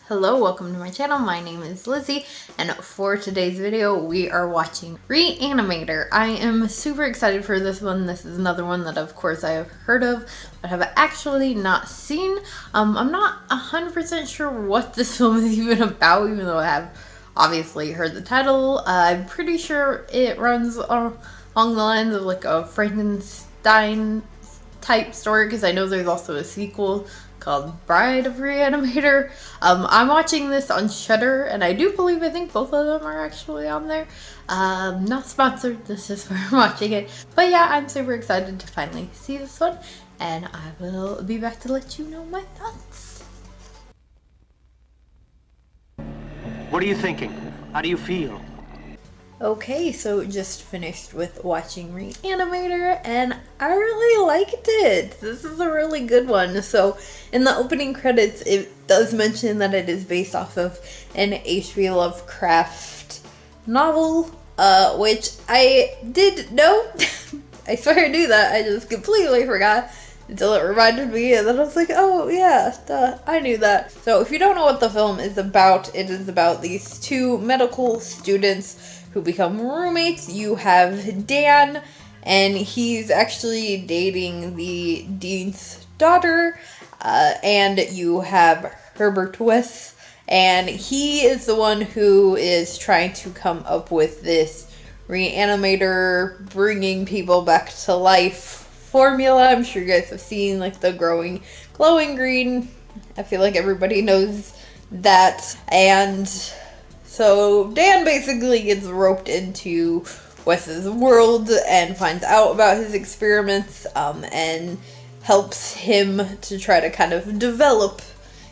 Hello, welcome to my channel. My name is Lizzie, and for today's video, we are watching Re-animator. I am super excited for this one. This is another one that, of course, I have heard of, but have actually not seen. I'm not 100% sure what this film is even about, even though I have obviously heard the title. I'm pretty sure it runs along the lines of like a Frankenstein type story, because I know there's also a sequel called Bride of Re-animator. I'm watching this on Shudder, and I think both of them are actually on there. Not sponsored, this is where I'm watching it. But yeah, I'm super excited to finally see this one, and I will be back to let you know my thoughts. What are you thinking? How do you feel? Okay, so just finished with watching Re-animator, and I really liked it. This is a really good one. So in the opening credits, it does mention that it is based off of an H.P. Lovecraft novel, which I did know. I swear I knew that. I just completely forgot until it reminded me, and then I was like, oh yeah, duh, I knew that. So if you don't know what the film is about, it is about these two medical students who become roommates. You have Dan, and he's actually dating the dean's daughter, and you have Herbert West, and he is the one who is trying to come up with this Re-animator, bringing people back to life formula. I'm sure you guys have seen like the glowing green. I feel like everybody knows that. And so Dan basically gets roped into Wes's world and finds out about his experiments, and helps him to try to kind of develop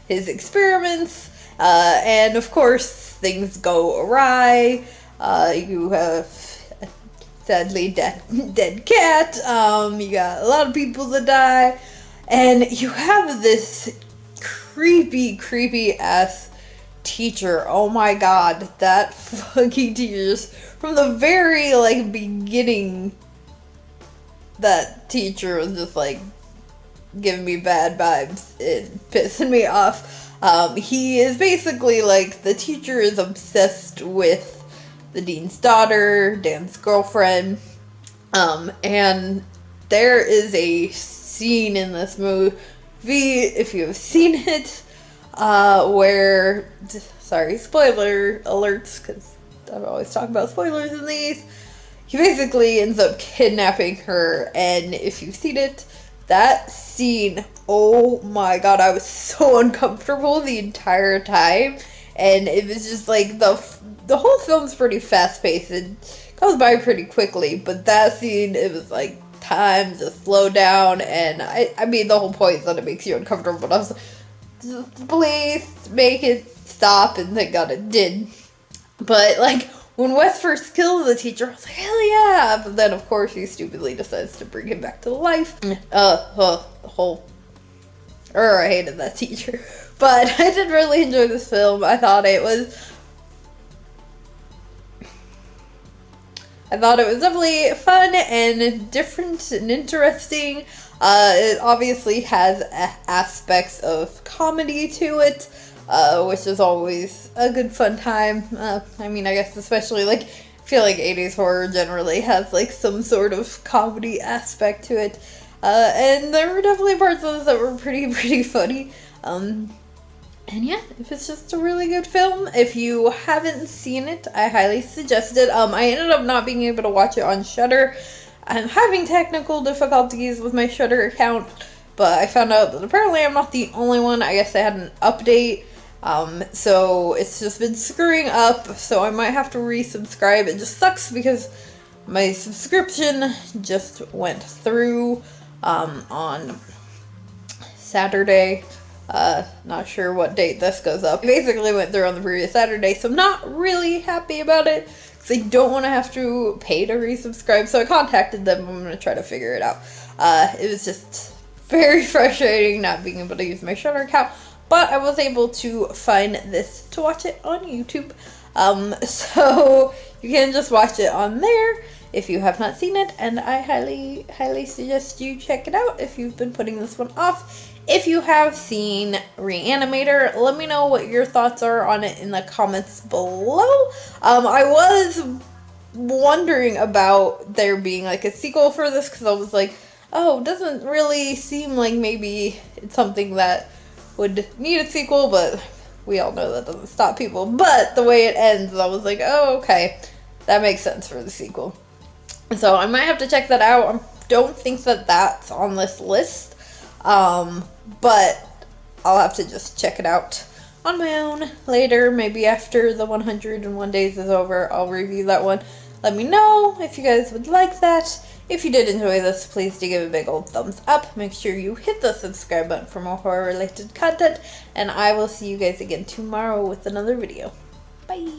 his experiments. And of course, things go awry. You have sadly dead cat. You got a lot of people that die, and you have this creepy ass teacher. Oh my god, that fucking teacher, just from the very like beginning, that teacher was just like giving me bad vibes and pissing me off. He is basically like, the teacher is obsessed with the dean's daughter, Dan's girlfriend, and there is a scene in this movie, if you have seen it, where, sorry, spoiler alerts, because I'm always talking about spoilers in these. He basically ends up kidnapping her, and if you've seen it, that scene, oh my god, I was so uncomfortable the entire time. And it was just like, the whole film's pretty fast paced. It goes by pretty quickly, but that scene, it was like, time to slow down. And I mean, the whole point is that it makes you uncomfortable, but I was like, just please make it stop, and thank god it did. But like, when Wes first kills the teacher, I was like, hell yeah! But then of course he stupidly decides to bring him back to life. I hated that teacher. But I did really enjoy this film. I thought it was definitely fun and different and interesting. It obviously has aspects of comedy to it, which is always a good fun time. I mean, I guess especially like, I feel like 80s horror generally has like some sort of comedy aspect to it. And there were definitely parts of this that were pretty funny. And yeah, it's just a really good film. If you haven't seen it, I highly suggest it. I ended up not being able to watch it on Shudder. I'm having technical difficulties with my Shudder account, but I found out that apparently I'm not the only one. I guess they had an update, so it's just been screwing up, so I might have to resubscribe. It just sucks because my subscription just went through on Saturday. Not sure what date this goes up. It basically went through on the previous Saturday, so I'm not really happy about it, because I don't want to have to pay to resubscribe, so I contacted them. I'm going to try to figure it out. It was just very frustrating not being able to use my Shudder account, but I was able to find this to watch it on YouTube. So you can just watch it on there if you have not seen it, and I highly suggest you check it out if you've been putting this one off. If you have seen Re-animator, let me know what your thoughts are on it in the comments below. I was wondering about there being like a sequel for this because I was like, oh, doesn't really seem like maybe it's something that would need a sequel, but we all know that doesn't stop people. But the way it ends, I was like, oh, okay, that makes sense for the sequel. So I might have to check that out. I don't think that that's on this list, but I'll have to just check it out on my own later. Maybe after the 101 days is over, I'll review that one. Let me know if you guys would like that. If you did enjoy this, please do give a big old thumbs up. Make sure you hit the subscribe button for more horror related content, and I will see you guys again tomorrow with another video. Bye!